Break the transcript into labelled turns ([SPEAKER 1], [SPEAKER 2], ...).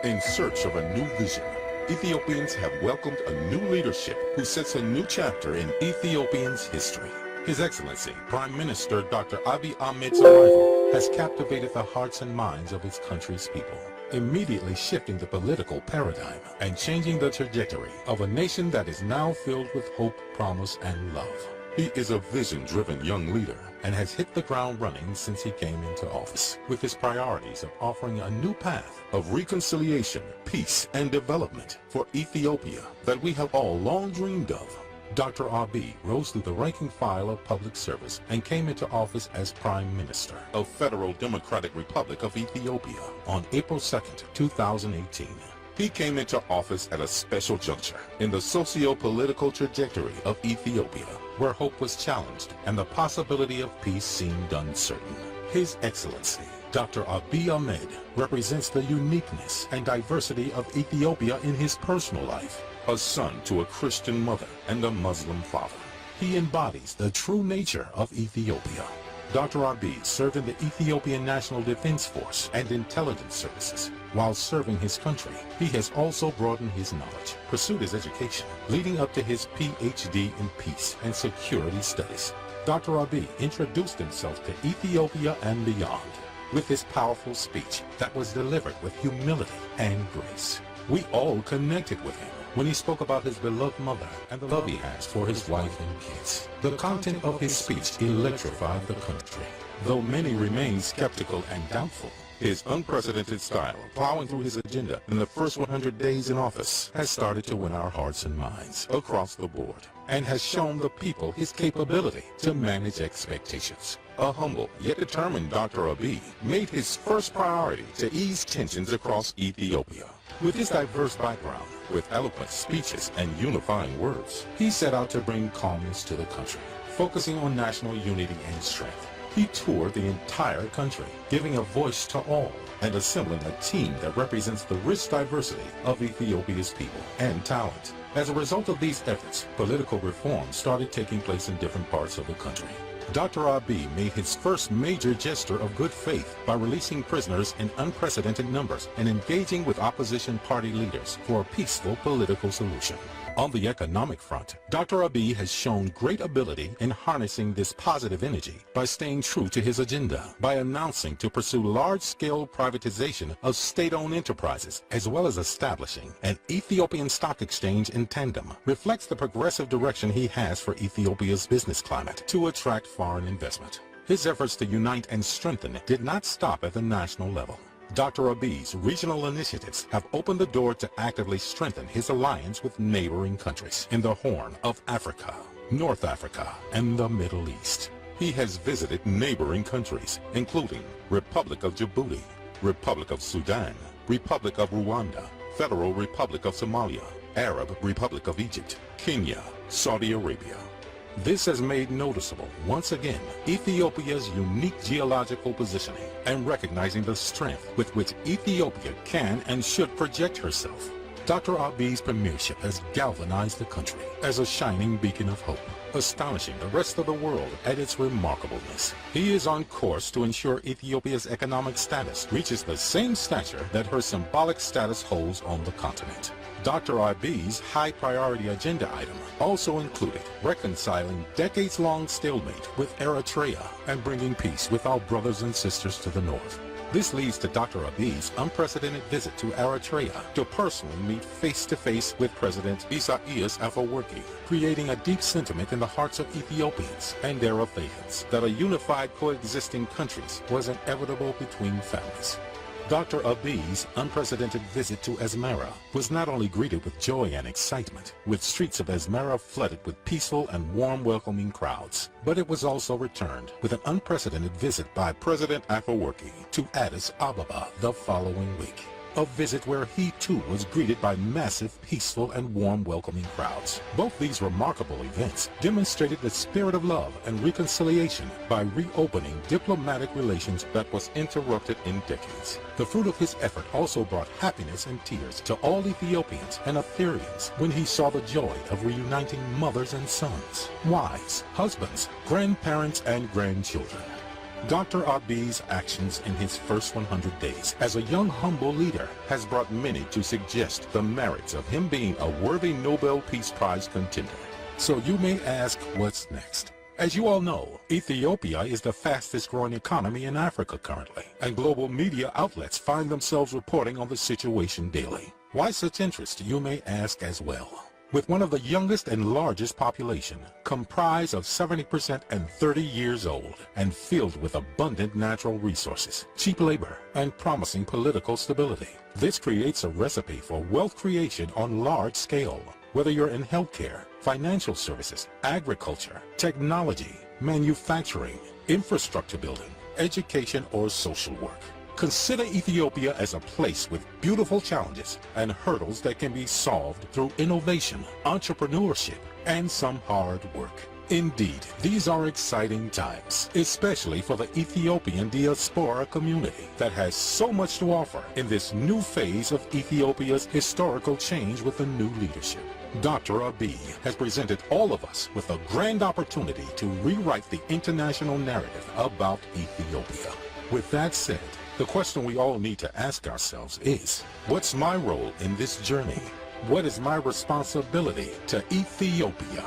[SPEAKER 1] In search of a new vision, Ethiopians have welcomed a new leadership who sets a new chapter in Ethiopia's history. His Excellency, Prime Minister Dr. Abye Ahmed's arrival has captivated the hearts and minds of his country's people, immediately shifting the political paradigm and changing the trajectory of a nation that is now filled with hope, promise, and love. He is a vision-driven young leader and has hit the ground running since he came into office, with his priorities of offering a new path of reconciliation, peace, and development for Ethiopia that we have all long dreamed of. Dr. Abye rose through the rank and file of public service and came into office as Prime Minister of Federal Democratic Republic of Ethiopia on April 2, 2018. He came into office at a special juncture in the socio-political trajectory of Ethiopia, where hope was challenged and the possibility of peace seemed uncertain. His Excellency, Dr. Abye Ahmed, represents the uniqueness and diversity of Ethiopia in his personal life. A son to a Christian mother and a Muslim father, he embodies the true nature of Ethiopia. Dr. Abye served in the Ethiopian National Defense Force and intelligence services. While serving his country, he has also broadened his knowledge, pursued his education, leading up to his PhD in peace and security studies. Dr. Abye introduced himself to Ethiopia and beyond with his powerful speech that was delivered with humility and grace. We all connected with him when he spoke about his beloved mother and the love he has for his wife and kids. The content of his speech electrified the country. Though many remain skeptical and doubtful, his unprecedented style, plowing through his agenda in the first 100 days in office, has started to win our hearts and minds across the board, and has shown the people his capability to manage expectations. A humble yet determined Dr. Abye made his first priority to ease tensions across Ethiopia. With his diverse background, with eloquent speeches and unifying words, he set out to bring calmness to the country, focusing on national unity and strength. He toured the entire country, giving a voice to all and assembling a team that represents the rich diversity of Ethiopia's people and talent. As a result of these efforts, political reform started taking place in different parts of the country. Dr. Abye made his first major gesture of good faith by releasing prisoners in unprecedented numbers and engaging with opposition party leaders for a peaceful political solution. On the economic front, Dr. Abye has shown great ability in harnessing this positive energy by staying true to his agenda, by announcing to pursue large-scale privatization of state-owned enterprises, as well as establishing an Ethiopian stock exchange in tandem, reflects the progressive direction he has for Ethiopia's business climate to attract foreign investment. His efforts to unite and strengthen it did not stop at the national level. Dr. Abye's regional initiatives have opened the door to actively strengthen his alliance with neighboring countries in the Horn of Africa, North Africa, and the Middle East. He has visited neighboring countries, including Republic of Djibouti, Republic of Sudan, Republic of Rwanda, Federal Republic of Somalia, Arab Republic of Egypt, Kenya, Saudi Arabia. This has made noticeable, once again, Ethiopia's unique geological positioning and recognizing the strength with which Ethiopia can and should project herself. Dr. Abye's premiership has galvanized the country as a shining beacon of hope, astonishing the rest of the world at its remarkableness. He is on course to ensure Ethiopia's economic status reaches the same stature that her symbolic status holds on the continent. Dr. Abye's high-priority agenda item also included reconciling decades-long stalemate with Eritrea and bringing peace with our brothers and sisters to the north. This leads to Dr. Abye's unprecedented visit to Eritrea to personally meet face-to-face with President Isaias Afewerki, creating a deep sentiment in the hearts of Ethiopians and Eritreans that a unified coexisting countries was inevitable between families. Dr. Abye's unprecedented visit to Asmara was not only greeted with joy and excitement, with streets of Asmara flooded with peaceful and warm welcoming crowds, but it was also returned with an unprecedented visit by President Afewerki to Addis Ababa the following week. A visit where he too was greeted by massive, peaceful, and warm welcoming crowds. Both these remarkable events demonstrated the spirit of love and reconciliation by reopening diplomatic relations that was interrupted in decades. The fruit of his effort also brought happiness and tears to all Ethiopians and Eritreans when he saw the joy of reuniting mothers and sons, wives, husbands, grandparents, and grandchildren. Dr. Abye's actions in his first 100 days as a young humble leader has brought many to suggest the merits of him being a worthy Nobel Peace Prize contender. So you may ask, what's next? As you all know, Ethiopia is the fastest growing economy in Africa currently, and global media outlets find themselves reporting on the situation daily. Why such interest, you may ask as well? With one of the youngest and largest population, comprised of 70% and 30 years old, and filled with abundant natural resources, cheap labor, and promising political stability. This creates a recipe for wealth creation on large scale. Whether you're in healthcare, financial services, agriculture, technology, manufacturing, infrastructure building, education, or social work. Consider Ethiopia as a place with beautiful challenges and hurdles that can be solved through innovation, entrepreneurship, and some hard work. Indeed, these are exciting times, especially for the Ethiopian diaspora community that has so much to offer in this new phase of Ethiopia's historical change with the new leadership. Dr. Abye has presented all of us with a grand opportunity to rewrite the international narrative about Ethiopia. With that said, the question we all need to ask ourselves is, what's my role in this journey? What is my responsibility to Ethiopia?